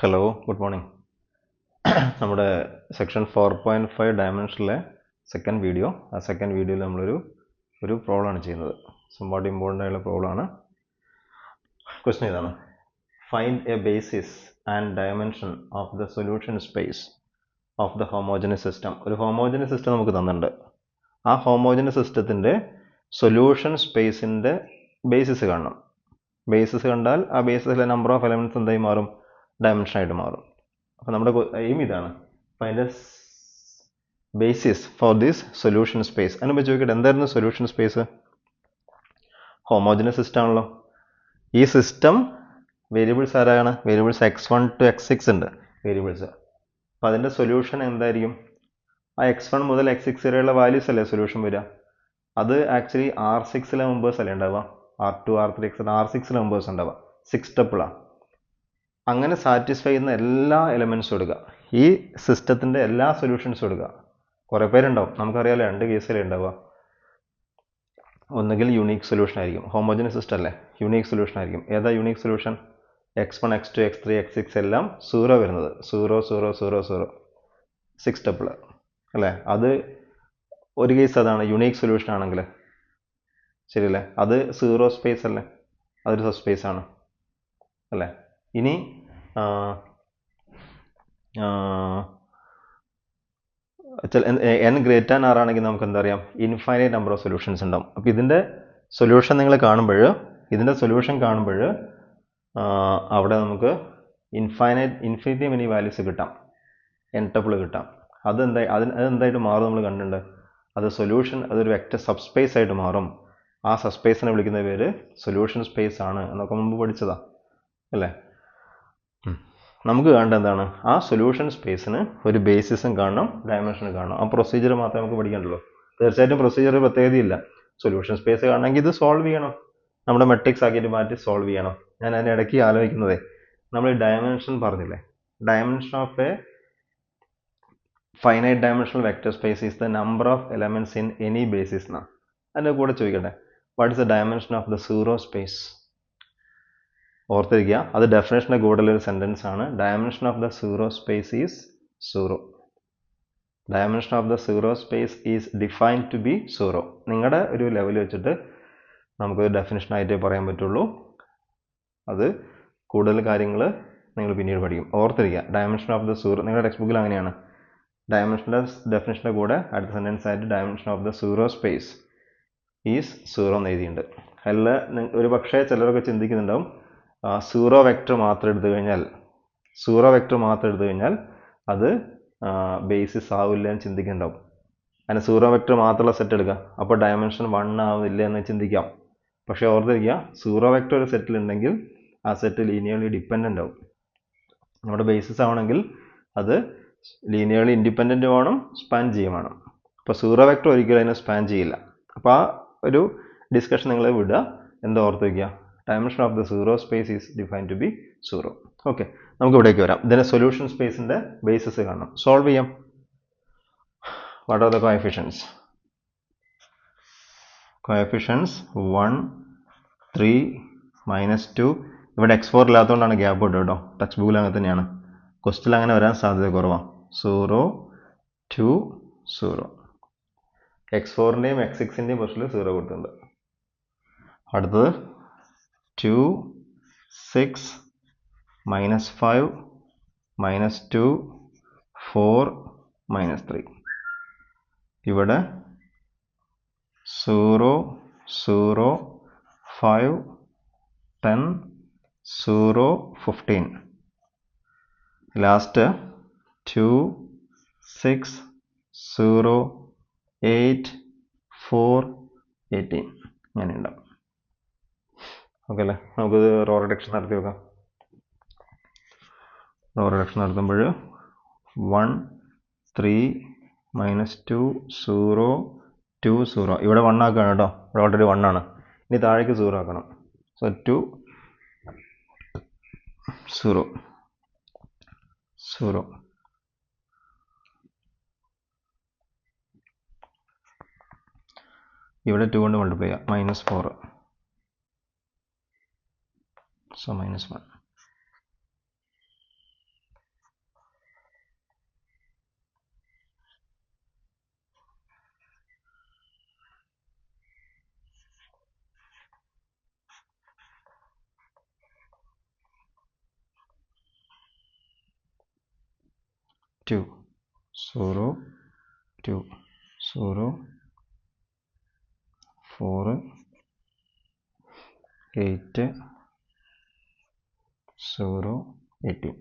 Hello good morning. നമ്മുടെ section 4.5 ഡയമെൻഷനിലെ second video. ആ second വീഡിയോയിൽ നമ്മളൊരു പ്രോബ്ലമാണ് ചെയ്യുന്നത്. സംവാട്ട് ഇമ്പോർട്ടൻ്റ് ആയുള്ള പ്രോബ്ലമാണ്. ക്വസ്റ്റ്യൻ ഇതാണ്: find a basis and dimension of the solution space of the homogeneous system. ഒരു ഹോമോജനസ് സിസ്റ്റം നമുക്ക് തന്നിട്ടുണ്ട്. ആ ഹോമോജനസ് സിസ്റ്റത്തിൻ്റെ സൊല്യൂഷൻ സ്പേസിൻ്റെ ബേസിസ് കാണണം. ബേസിസ് കണ്ടാൽ ആ ബേസിസിലെ നമ്പർ ഓഫ് എലമെൻറ്റ്സ് എന്തായി മാറും? ഡയമെൻഷൻ ആയിട്ട് മാറും. അപ്പോൾ നമ്മുടെ എയിം ഇതാണ്, find a basis for this solution space. അതിനുമ്പോൾ ചോദിക്കട്ടെ, എന്തായിരുന്നു സൊല്യൂഷൻ സ്പേസ്? ഹോമോജനസ് സിസ്റ്റം ആണല്ലോ. ഈ സിസ്റ്റം വേരിയബിൾസ് ആരാണ്? വേരിയബിൾസ് x1 to x6 ഉണ്ട് വേരിയബിൾസ്. അപ്പോൾ അതിൻ്റെ സൊല്യൂഷൻ എന്തായിരിക്കും? ആ x1 മുതൽ x6 വരെയുള്ള വാല്യൂസ് അല്ലേ സൊല്യൂഷൻ വരിക. അത് ആക്ച്വലി R6 മെമ്പേഴ്സ് അല്ലേ ഉണ്ടാവുക. R2 R3 R6 മെമ്പേഴ്സ് ഉണ്ടാവുക. 6 ടപ്പിളാണ്. അങ്ങനെ സാറ്റിസ്ഫൈ ചെയ്യുന്ന എല്ലാ എലമെൻറ്റ്സും എടുക്കുക. ഈ സിസ്റ്റത്തിൻ്റെ എല്ലാ സൊല്യൂഷൻസും എടുക്കുക. കുറേ പേരുണ്ടാവും, നമുക്കറിയാമല്ലോ. രണ്ട് കേസിലേ ഉണ്ടാവുക. ഒന്നുകിൽ യുണീക്ക് സൊല്യൂഷൻ ആയിരിക്കും. ഹോമോജനസ് സിസ്റ്റം അല്ലേ, യുണീക്ക് സൊല്യൂഷൻ ആയിരിക്കും. ഏതാ unique solution? x1 x2 x3 x6 എല്ലാം 0 വരുന്നത്. 0 0 0 0 6 ടപ്പിൾ അല്ലേ. അത് ഒരു കേസ് അതാണ് യുണീക്ക് സൊല്യൂഷൻ ആണെങ്കിൽ. ശരിയല്ലേ? അത് 0 സ്പേസ് അല്ലേ, അതൊരു സബ് സ്പേസ് ആണ് അല്ലേ. ഇനി n ഗ്രേറ്റർ ദാൻ r ആണെങ്കിൽ നമുക്ക് എന്താ അറിയാം? ഇൻഫൈനൈറ്റ് നമ്പർ ഓഫ് സൊല്യൂഷൻസ് ഉണ്ടാവും. അപ്പോൾ ഇതിൻ്റെ സൊല്യൂഷൻ നിങ്ങൾ കാണുമ്പോൾ, അവിടെ നമുക്ക് ഇൻഫിനിറ്റി മെനി വാല്യൂസ് കിട്ടാം, n ടപ്പിൾ കിട്ടാം. അതെന്തായിട്ട് മാറും നമ്മൾ കണ്ടിട്ടുണ്ട്. അത് സൊല്യൂഷൻ, അതൊരു വെക്റ്റർ സബ് സ്പേസ് ആയിട്ട് മാറും. ആ സബ് സ്പേസിനെ വിളിക്കുന്ന പേര് സൊല്യൂഷൻ സ്പേസ് ആണ് എന്നൊക്കെ മുമ്പ് പഠിച്ചതാ അല്ലേ. നമുക്ക് കാണേണ്ടത് എന്താണ്? ആ സൊല്യൂഷൻ സ്പേസിന് ഒരു ബേസിസും കാണണം, ഡയമെൻഷനും കാണണം. ആ പ്രൊസീജിയർ മാത്രമേ നമുക്ക് പഠിക്കാനുള്ളൂ. തീർച്ചയായിട്ടും പ്രൊസീജിയർ പ്രത്യേകതയില്ല. സൊല്യൂഷൻ സ്പേസ് കാണണമെങ്കിൽ ഇത് സോൾവ് ചെയ്യണം, നമ്മുടെ മെട്രിക്സ് ആക്കിയിട്ട് മാറ്റി സോൾവ് ചെയ്യണം. ഞാൻ അതിന് ഇടയ്ക്ക് ആലോചിക്കുന്നതേ, നമ്മൾ ഡയമെൻഷൻ പറഞ്ഞില്ലേ, dimension of a finite dimensional vector space is the number of elements in any basis എന്നാ. അതിൻ്റെ കൂടെ ചോദിക്കട്ടെ, what is the dimension of the zero space? ഓർത്തിരിക്കുക, അത് ഡെഫിനേഷൻ്റെ കൂടെയുള്ളൊരു സെൻറ്റൻസ് ആണ്. Dimension of the zero space is 0. Dimension of the zero space is defined to be 0. നിങ്ങളുടെ ഒരു ലെവൽ വെച്ചിട്ട് നമുക്കൊരു ഡെഫിനേഷനായിട്ടേ പറയാൻ പറ്റുള്ളൂ. അത് കൂടുതൽ കാര്യങ്ങൾ നിങ്ങൾ പിന്നീട് പഠിക്കും. ഓർത്തിരിക്കുക, ഡയമെൻഷൻ ഓഫ് ദ സീറോ, നിങ്ങളുടെ ടെക്സ്റ്റ് ബുക്കിൽ അങ്ങനെയാണ്. ഡയമെൻഷൻ്റെ ഡെഫിനേഷൻ്റെ കൂടെ അടുത്ത സെൻറ്റൻസ് ആയിട്ട് dimension of the zero space is 0 എന്ന് എഴുതിയിട്ടുണ്ട്. അതിൽ ഒരു പക്ഷേ ചിലരൊക്കെ ചിന്തിക്കുന്നുണ്ടാവും, സീറോ വെക്റ്റർ മാത്രം എടുത്തു കഴിഞ്ഞാൽ അത് ബേസിസ് ആവില്ല എന്ന് ചിന്തിക്കുന്നുണ്ടാവും. അതിന് സീറോ വെക്റ്റർ മാത്രമുള്ള സെറ്റ് എടുക്കുക, അപ്പോൾ ഡയമെൻഷൻ 1 ആവില്ല എന്ന് ചിന്തിക്കാം. പക്ഷേ ഓർത്തിരിക്കുക, സീറോ വെക്റ്റർ ഒരു സെറ്റിലുണ്ടെങ്കിൽ ആ സെറ്റ് ലീനിയർലി ഡിപ്പെൻഡൻ്റ് ആവും. നമ്മുടെ ബേസിസ് ആവണമെങ്കിൽ അത് ലീനിയർലി ഇൻഡിപെൻഡൻ്റ് വേണം, സ്പാൻ ചെയ്യും വേണം. അപ്പോൾ സീറോ വെക്റ്റർ ഒരിക്കലും അതിനെ സ്പാൻ ചെയ്യില്ല. അപ്പോൾ ആ ഒരു ഡിസ്കഷൻ നിങ്ങൾ വിടുക. എന്താ ഓർത്തിരിക്കുക? Dimension of the zero space is defined to be 0. Okay, നമുക്ക് ഇവിടേക്ക് വരാം. ഇതിൻ്റെ സൊല്യൂഷൻ സ്പേസിൻ്റെ ബേസിസ് കാണണം, സോൾവ് ചെയ്യാം. What are the coefficients? 1 3 -2. ഇവിടെ x4 ഇല്ലാത്തതുകൊണ്ടാണ് ഗ്യാപ്പ് ഇട്ടത് കേട്ടോ. ടെക്സ്റ്റ് ബുക്കിൽ അങ്ങനെ തന്നെയാണ്. ക്വസ്റ്റിൽ അങ്ങനെ വരാൻ സാധ്യത കുറവാണ്. 0 2 0. x4ൻ്റെയും x6ൻ്റെയും പൊസിഷനിൽ 0 കൊടുത്തിട്ടുണ്ട്. അടുത്തത് 2 6 -5 -2 4 -3. ഇവിടെ 0 0 5 10 0 15. ലാസ്റ്റ് 2 6 0 8 4 18. അങ്ങനെ ഉണ്ടാവും. ഓക്കെ അല്ലേ? നമുക്കിത് റോ റിഡക്ഷൻ നടത്തി നോക്കാം. റോ റിഡക്ഷൻ നടത്തുമ്പോൾ 1 3 -2 0 2 0. ഇവിടെ 1 ആക്കുകയാണ് കേട്ടോ. ഇവിടെ ഓൾറെഡി 1 ആണ്. ഇനി താഴേക്ക് 0 ആക്കണം. സോ 2 0 0. ഇവിടെ 2 കൊണ്ട് മൾട്ടിപ്ലൈ ചെയ്യാം. -4. സോ -1. 2 0 2 0 4 8 0 18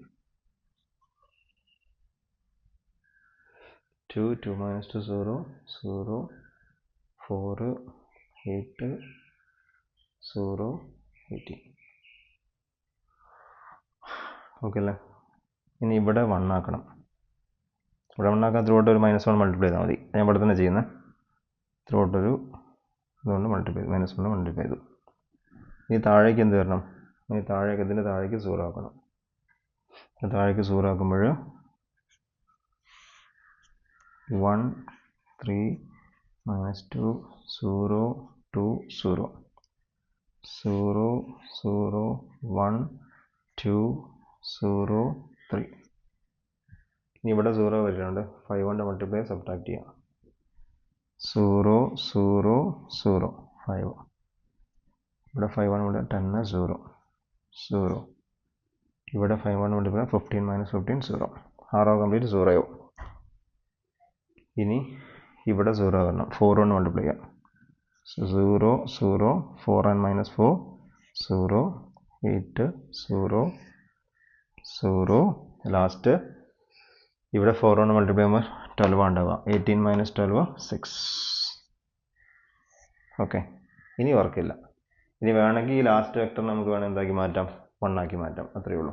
2 2 minus 2 0 0 4 8 0 18 ഓക്കെ അല്ലേ. ഇനി ഇവിടെ 1 ആക്കണം. ഇവിടെ 1 ആക്കാൻ ത്രൂ ഔട്ട് ഒരു -1 മൾട്ടിപ്ലൈ ചെയ്താൽ മതി. ഞാൻ ഇവിടെ തന്നെ ചെയ്യുന്നത്. ത്രൂ ഔട്ട് ഒരു ഇതുകൊണ്ട് മൾട്ടിപ്ലൈ ചെയ്തു, -1 മൾട്ടിപ്ലൈ ചെയ്തു. ഇനി താഴേക്ക് എന്ത് വരണം? ഇനി താഴേക്ക് ഇതിൻ്റെ താഴേക്ക് 0 ആക്കണം. താഴേക്ക് 0 ആക്കുമ്പോൾ 1 3 -2 0 2 0 0 0 1 2 0 3. ഇനി ഇവിടെ 0 വരുന്നുണ്ട്. 5 കൊണ്ട് മൾട്ടിപ്ലൈ സബ്ട്രാക്ട് ചെയ്യാം. 0 0 0 5. ഇവിടെ 5 1 ഇവിടെ 10 0 0. ഇവിടെ 5 1 മൾട്ടിപ്ലൈ 15 - 15 0. 6 കംപ്ലീറ്റ് 0 ആവും. ഇനി ഇവിടെ 0 വരണം. 4 കൊണ്ട് മൾട്ടിപ്ലൈ ചെയ്യാം. 0 0 4 and -4 0 8 0 0. ലാസ്റ്റ് ഇവിടെ 4 കൊണ്ട് മൾട്ടിപ്ലൈ ചെയ്യുമ്പോൾ 12 ഉണ്ടാവുക. 18 - 12 6. ഓക്കെ, ഇനി വർക്കില്ല. ഇനി വേണമെങ്കിൽ ഈ ലാസ്റ്റ് വെക്ടർ നമുക്ക് വേണമെങ്കിൽ എന്താക്കി മാറ്റാം? 1 ആക്കി മാറ്റാം. അത്രയേ ഉള്ളൂ.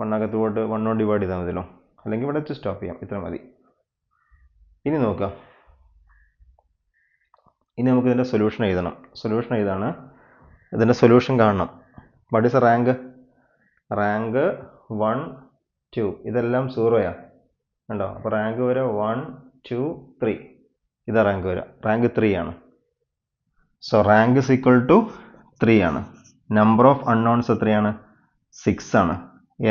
1 അകത്തോട്ട് 1 കൊണ്ട് ഡിവൈഡ് ചെയ്താൽ മതിയല്ലോ. അല്ലെങ്കിൽ ഇവിടെ വെച്ച് സ്റ്റോപ്പ് ചെയ്യാം. ഇത്ര മതി. ഇനി നോക്കാം. ഇനി നമുക്ക് ഇതിൻ്റെ സൊല്യൂഷൻ എഴുതണം. സൊല്യൂഷൻ എഴുതാണ്. ഇതിൻ്റെ സൊല്യൂഷൻ കാണണം. What is A rank? Rank 1 2 ഇതെല്ലാം 0യാ ഉണ്ടോ? അപ്പോൾ റാങ്ക് വരെ 1 2 3. ഇതാ റാങ്ക് വരെ. റാങ്ക് 3 ആണ്. So rank is equal to 3 ആണ്. നമ്പർ ഓഫ് അൺനോൺസ് എത്രയാണ്? 6 ആണ്.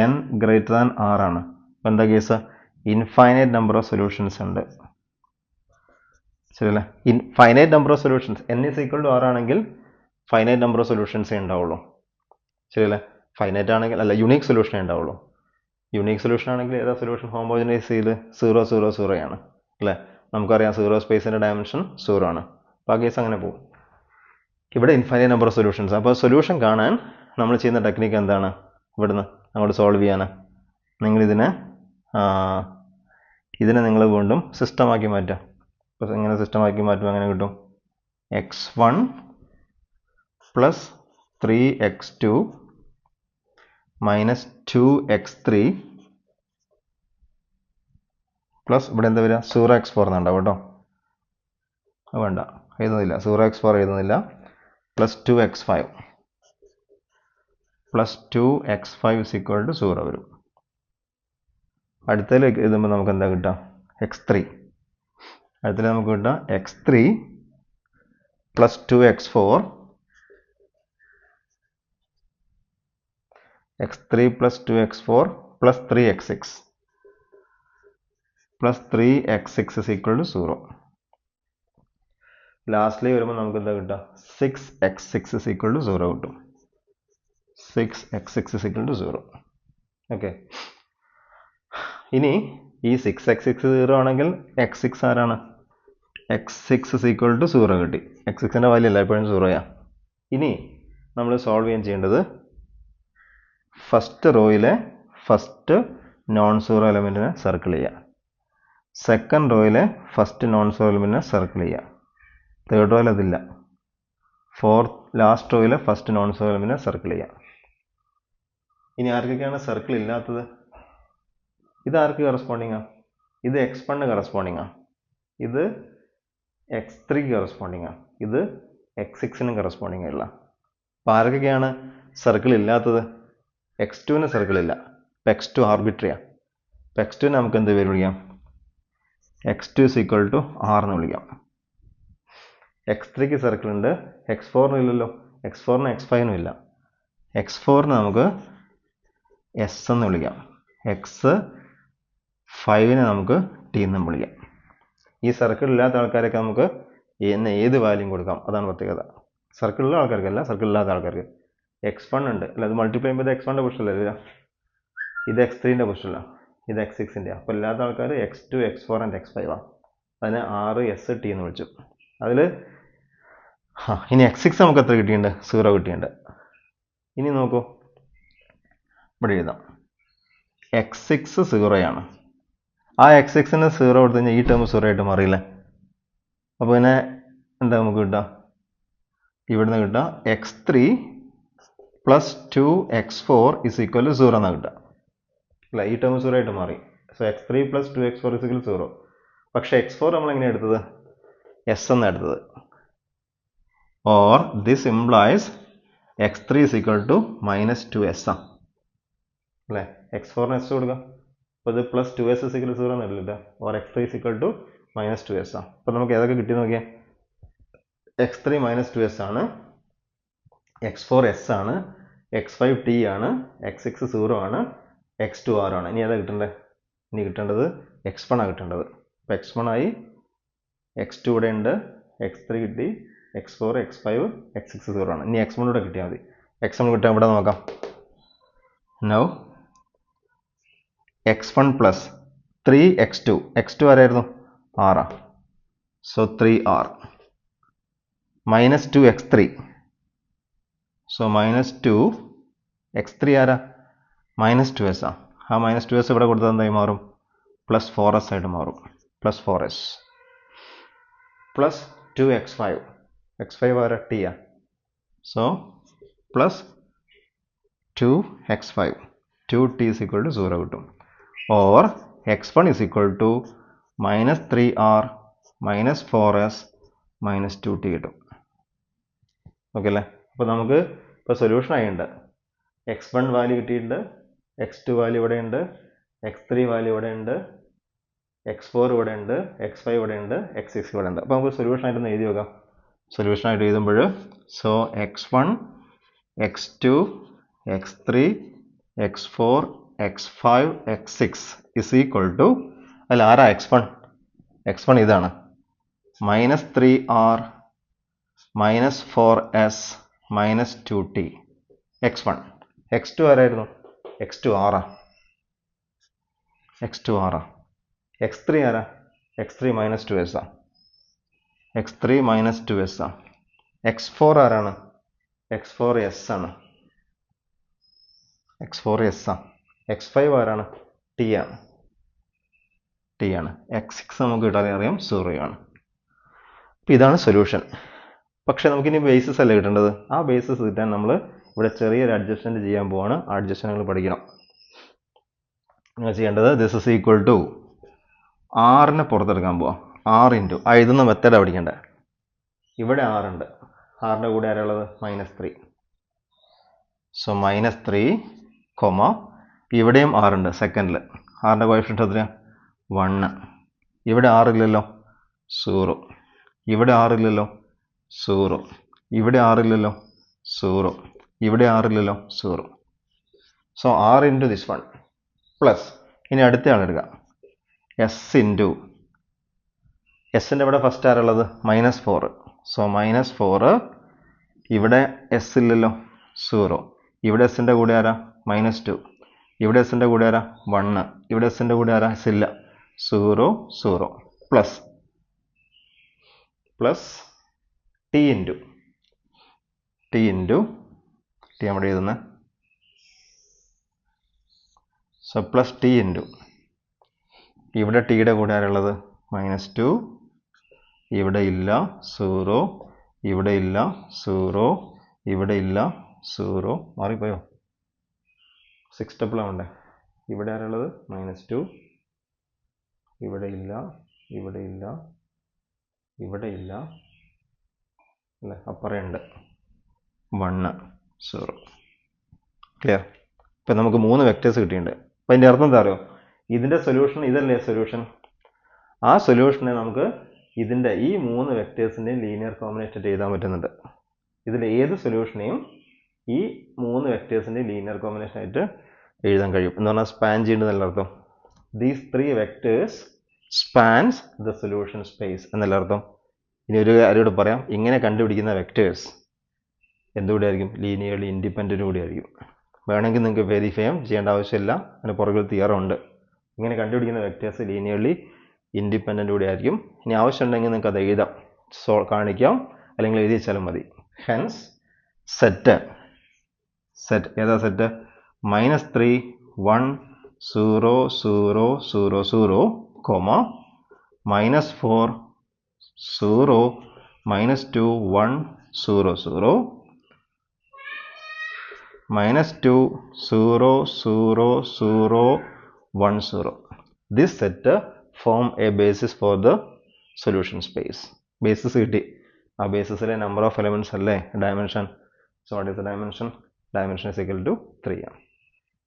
n ഗ്രേറ്റർ ദാൻ r ആണ്. അപ്പോൾ എന്താ case? Infinite number of solutions ഉണ്ട്. ശരിയല്ലേ? Finite number of solutions n is equal to r ആണെങ്കിൽ ഫൈനൈറ്റ് നമ്പർ ഓഫ് സൊല്യൂഷൻസേ ഉണ്ടാവുള്ളൂ. ശരിയല്ലേ? ഫൈനൈറ്റ് ആണെങ്കിൽ അല്ല, യുണീക്ക് സൊല്യൂഷനേ ഉണ്ടാവുള്ളൂ. യുണീക്ക് സൊല്യൂഷൻ ആണെങ്കിൽ ഏതാ സൊല്യൂഷൻ? ഹോമോജനൈസ് ചെയ്ത് 0 0 0 ആണ് അല്ലേ? നമുക്കറിയാം 0 സ്പേസിൻ്റെ ഡയമെൻഷൻ 0 ആണ്. അപ്പോൾ ആ കേസ് അങ്ങനെ പോകും. ഇവിടെ ഇൻഫൈനൈറ്റ് നമ്പർ ഓഫ് സൊല്യൂഷൻസ്. അപ്പോൾ സൊല്യൂഷൻ കാണാൻ നമ്മൾ ചെയ്യുന്ന ടെക്നിക്ക് എന്താണ്? ഇവിടുന്ന് അങ്ങോട്ട് സോൾവ് ചെയ്യാൻ നിങ്ങളിതിനെ നിങ്ങൾ വീണ്ടും സിസ്റ്റമാക്കി മാറ്റാം. അപ്പോൾ എങ്ങനെ സിസ്റ്റമാക്കി മാറ്റും? അങ്ങനെ കിട്ടും x1 + 3x2 - 2x3 പ്ലസ് ഇവിടെ എന്താ വരിക? 0x4 എന്നുണ്ടാവും കേട്ടോ. അത് വേണ്ട, എഴുതുന്നില്ല. 0x4 എഴുതുന്നില്ല. പ്ലസ് 2x5 പ്ലസ് 2x5 = 0 വരും. അടുത്തതിലേക്ക് എഴുതുമ്പോൾ നമുക്ക് എന്താ കിട്ടുക? x3. അടുത്തതിൽ നമുക്ക് കിട്ടുക x3 plus 2x4 x3 plus 2x4 plus 3x6 plus 3x6 = 0. ലാസ്റ്റിലേക്ക് വരുമ്പോൾ നമുക്ക് എന്താ കിട്ടുക? 6x6 = 0 കിട്ടും. 6x6 = 0. ഓക്കെ. ഇനി ഈ 6x6 0 ആണെങ്കിൽ x6 ആരാണ്? x6 = 0 കിട്ടി. x6ൻ്റെ വാല്യൂ എല്ലായ്പ്പോഴും 0യാ. ഇനി നമ്മൾ സോൾവ് ചെയ്യാൻ ചെയ്യേണ്ടത് ഫസ്റ്റ് റോയിലെ ഫസ്റ്റ് നോൺ സീറോ എലമെൻറ്റിനെ സർക്കിൾ ചെയ്യുക. സെക്കൻഡ് റോയിലെ ഫസ്റ്റ് നോൺ സീറോ എലമെൻറ്റിനെ സർക്കിൾ ചെയ്യുക. തേർഡ് റോയിൽ അതില്ല. ലാസ്റ്റ് റോയിലെ ഫസ്റ്റ് നോൺ സീറോ എലമെൻറ്റിനെ സർക്കിൾ ചെയ്യുക. ഇനി ആർക്കൊക്കെയാണ് സർക്കിൾ ഇല്ലാത്തത്? ഇത് ആർക്ക് കറസ്പോണ്ടിങ് ആണ്? ഇത് x1 കറസ്പോണ്ടിങ് ആണ്. ഇത് x3 കറസ്പോണ്ടിങ് ആണ്. ഇത് x6 കറസ്പോണ്ടിങ് ആയിട്ടുള്ള. അപ്പോൾ ആർക്കൊക്കെയാണ് സർക്കിൾ ഇല്ലാത്തത്? x2 സർക്കിൾ ഇല്ല. അപ്പോൾ x2 ആർബിട്രറിയാണ്. അപ്പോൾ x2 നമുക്ക് എന്ത് പേര് വിളിക്കാം? x2 = r എന്ന് വിളിക്കാം. x3 സർക്കിൾ ഉണ്ട്. x4 ഇല്ലല്ലോ. x4 x5 ഇല്ല. x4 നമുക്ക് s എന്ന് വിളിക്കാം. x5 നമുക്ക് t എന്നും വിളിക്കാം. ഈ സർക്കിൾ ഇല്ലാത്ത ആൾക്കാരൊക്കെ നമുക്ക് ഏത് വാല്യൂം കൊടുക്കാം. അതാണ് പ്രത്യേകത. സർക്കിൾ ഉള്ള ആൾക്കാർക്കല്ല, സർക്കിൾ ഇല്ലാത്ത ആൾക്കാർക്ക്. x1 ഉണ്ട് അല്ല, അത് മൾട്ടിപ്ലൈ ചെയ്യുമ്പോൾ x1ൻ്റെ പൊസിഷനല്ലേ വരിക. ഇത് x3ൻ്റെ പൊസിഷനിലാണ്. ഇത് x6ൻ്റെ. അപ്പോൾ ഇല്ലാത്ത ആൾക്കാർ x2 x4 ആൻഡ് x5 ആണ്. അതിന് 6 t എന്ന് വിളിച്ചു. അതിൽ ഇനി x6 നമുക്ക് എത്ര കിട്ടിയിട്ടുണ്ട്? 0 കിട്ടിയിട്ടുണ്ട്. ഇനി നോക്കൂ, ഇവിടെ എഴുതാം x6 0 ആ x6ന് 0 കൊടുത്തു കഴിഞ്ഞാൽ ഈ ടേം 0 ആയിട്ട് മാറിയില്ലേ? അപ്പോൾ പിന്നെ എന്താ നമുക്ക് കിട്ടുക? ഇവിടുന്ന് കിട്ടുക x3 plus 2x4 is equal to 0 എന്നാണ് കിട്ടുക അല്ല, ഈ ടേം 0 ആയിട്ട് മാറി. So x3 plus 2x4 is equal 0. പക്ഷേ x4 നമ്മൾ എങ്ങനെയാണ് എടുത്തത്? s എന്നാണ് എടുത്തത്. Or this implies x3 is equal to minus 2s ആണ് അല്ലേ? x4ന് s കൊടുക്കാം. അപ്പോൾ ഇത് പ്ലസ് 2s ഇസ് ഈക്വൽ 0 എന്നല്ല, or x3 is equal to minus 2s ആണ്. അപ്പോൾ നമുക്ക് ഏതൊക്കെ കിട്ടി നോക്കിയാൽ x3 മൈനസ് 2s ആണ്, x4 s ആണ്, x5 t ആണ്, x6 0 ആണ്, x2 r ആണ്. ഇനി ഏതാ കിട്ടേണ്ടത്? ഇനി കിട്ടേണ്ടത് x1 ആണ് കിട്ടേണ്ടത്. അപ്പോൾ x1 ആയി, x2 ഇവിടെ ഉണ്ട്, x3 കിട്ടി, x4 x5 x6 0 ആണ്. ഇനി x1 കൂടെ കിട്ടിയാൽ മതി. x1 കിട്ടാൻ ഇവിടെ നോക്കാം. Now x1 plus 3x2, x2 ആരായിരുന്നു? r. So 3r minus 2x3. So minus 2x3 ആരാ? മൈനസ് 2s ആ. ആ മൈനസ് 2s ഇവിടെ കൊടുത്താൽ എന്തായി മാറും? പ്ലസ് 4s ആയിട്ട് മാറും. Plus 4s plus 2x5. x5 ആരാ? t ആ. So plus 2x5 2t is equal to 0 കിട്ടും. Or x1 is equal to minus 3r minus 4s minus 2t കിട്ടും. ഓക്കെ അല്ലേ? അപ്പോൾ നമുക്ക് ഇപ്പോൾ സൊല്യൂഷൻ ആയിട്ടുണ്ട്. x1 വാല്യൂ കിട്ടിയിട്ടുണ്ട്, x2 വാല്യൂ ഇവിടെ ഉണ്ട്, x3 വാല്യൂ ഇവിടെ ഉണ്ട്, x4 ഇവിടെ ഉണ്ട്, x5 ഇവിടെ ഉണ്ട്, x6 ഇവിടെ ഉണ്ട്. അപ്പോൾ നമുക്ക് സൊല്യൂഷൻ ആയിട്ടൊന്ന് എഴുതി നോക്കാം. സൊല്യൂഷൻ ആയിട്ട് എഴുതുമ്പോൾ so x1 x2 x3 x4 x5 x6 is equal to, അല്ല ആരാ x1? x1 ഇതാണ്, minus 3r minus 4s minus 2t. x1. x2 ആരായിരുന്നു? x2 r. x2 r. x3 ആരാ? x3 മൈനസ് 2s ആ. x3 മൈനസ് 2s ആ. x4 ആരാണ്? x4 s ആണ്. x4 s ആ. x5 ആരാണ്? t ആണ്. t ആണ്. x6 നമുക്ക് കിട്ടാൻ അറിയാം 0 ആണ്. അപ്പോൾ ഇതാണ് സൊല്യൂഷൻ. പക്ഷേ നമുക്കിനി ബേസിസ് അല്ലേ കിട്ടേണ്ടത്. ആ ബേസിസ് കിട്ടാൻ നമ്മൾ ഇവിടെ ചെറിയൊരു അഡ്ജസ്റ്റ്മെൻറ്റ് ചെയ്യാൻ പോവാണ്. ആ അഡ്ജസ്റ്റ്മെൻറ്റുകൾ പഠിക്കണം. നിങ്ങൾ ചെയ്യേണ്ടത് ദിസ് ഇസ് ഈക്വൽ ടു ആറിനെ പുറത്തെടുക്കാൻ പോവാം. 6 × എഴുതുന്ന മെത്തേഡാണ് പഠിക്കേണ്ടത്. ഇവിടെ 6 ഉണ്ട്, 6ൻ്റെ കൂടെ ആരുള്ളത്? മൈനസ് 3. സോ മൈനസ് 3 കൊമ ഇവിടെയും 6 ഉണ്ട് സെക്കൻഡിൽ. 6ൻ്റെ കോഎഫിഷ്യന്റ് എത്രയാണ്? 1. ഇവിടെ 6 ഇല്ലല്ലോ, 0. ഇവിടെ 6 ഇല്ലല്ലോ, 0. ഇവിടെ 6 ഇല്ലല്ലോ, 0. ഇവിടെ 6 ഇല്ലല്ലോ, 0. സോ 6 × ദിസ് വൺ പ്ലസ്, ഇനി അടുത്ത ആൾ എടുക്കുക, എസ് ഇൻറ്റു എസിൻ്റെ ഇവിടെ ഫസ്റ്റ് ആരുള്ളത്? മൈനസ് 4. So minus 4. ഇവിടെ എസ് ഇല്ലല്ലോ, 0. ഇവിടെ എസിൻ്റെ കൂടെ ആരാ? മൈനസ് 2. ഇവിടെ എസിൻ്റെ കൂടെ ആരാ? 1. ഇവിടെ എസിൻ്റെ കൂടെ ആരാ? എസ് ഇല്ല, 0 0 plus plus T into T നമ്മുടെ എഴുതുന്നത്. സോ പ്ലസ് ടി ഇൻറ്റു ഇവിടെ ടിയുടെ കൂടെ ആരുള്ളത്? മൈനസ് 2. ഇവിടെ ഇല്ല, 0. ഇവിടെ ഇല്ല, 0. ഇവിടെ ഇല്ല, 0. മാറിപ്പോയോ? 6 ടപ്പിൾ ആവണ്ടേ? ഇവിടെ ആരുള്ളത്? മൈനസ് 2. ഇവിടെ ഇല്ല, ഇവിടെ ഇല്ല, ഇവിടെ ഇല്ല അല്ലേ? അപ്പറയുണ്ട് 1 0. ക്ലിയർ? ഇപ്പം നമുക്ക് 3 വെക്ടേഴ്സ് കിട്ടിയിട്ടുണ്ട്. അപ്പം അതിൻ്റെ അർത്ഥം എന്താ അറിയോ? ഇതിൻ്റെ സൊല്യൂഷൻ ഇതല്ലേ സൊല്യൂഷൻ? ആ സൊല്യൂഷനെ നമുക്ക് ഇതിൻ്റെ ഈ 3 വെക്ടേഴ്സിൻ്റെയും ലീനിയർ കോമ്പിനേഷൻ എഴുതാൻ പറ്റുന്നുണ്ട്. ഇതിൽ ഏത് സൊല്യൂഷനെയും ഈ 3 വെക്ടേഴ്സിൻ്റെയും ലീനിയർ കോമ്പിനേഷൻ ആയിട്ട് എഴുതാൻ കഴിയും. എന്ന് പറഞ്ഞാൽ സ്പാൻ ചെയ്യുന്നതല്ല അർത്ഥം. These 3 vectors spans the solution space എന്നല്ല അർത്ഥം. ഇനി ഒരു കാര്യോട് പറയാം, ഇങ്ങനെ കണ്ടുപിടിക്കുന്ന വെക്ടേഴ്സ് എന്തുകൂടെ ആയിരിക്കും? ലീനിയർലി ഇൻഡിപെൻഡൻ്റ് കൂടി ആയിരിക്കും. വേണമെങ്കിൽ നിങ്ങൾക്ക് വെരിഫൈ ചെയ്യേണ്ട ആവശ്യമില്ല, അതിന് പുറകിൽ തിയറം ഉണ്ട്. ഇങ്ങനെ കണ്ടുപിടിക്കുന്ന വെക്ടേഴ്സ് ലീനിയർലി ഇൻഡിപെൻഡൻ്റ് കൂടി ആയിരിക്കും. ഇനി ആവശ്യമുണ്ടെങ്കിൽ നിങ്ങൾക്ക് അത് എഴുതാം, കാണിക്കാം, അല്ലെങ്കിൽ എഴുതി വെച്ചാലും മതി. ഹെൻസ് സെറ്റ് ഏതാ set? -3 1 0 0 0 0, -4 0 -2 1 0 0, -2 0 0 0 1 0. This set form a basis for the solution space. Basis കിട്ടി. ആ ബേസിസിലെ number of elements അല്ലേ dimension. So what is the dimension? Dimension is equal to 3 ആണ്.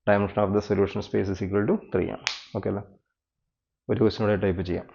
Dimension of the solution space is equal to 3 ആണ്. Okay അല്ലേ? ഒരു question കൂടെ type ചെയ്യാം.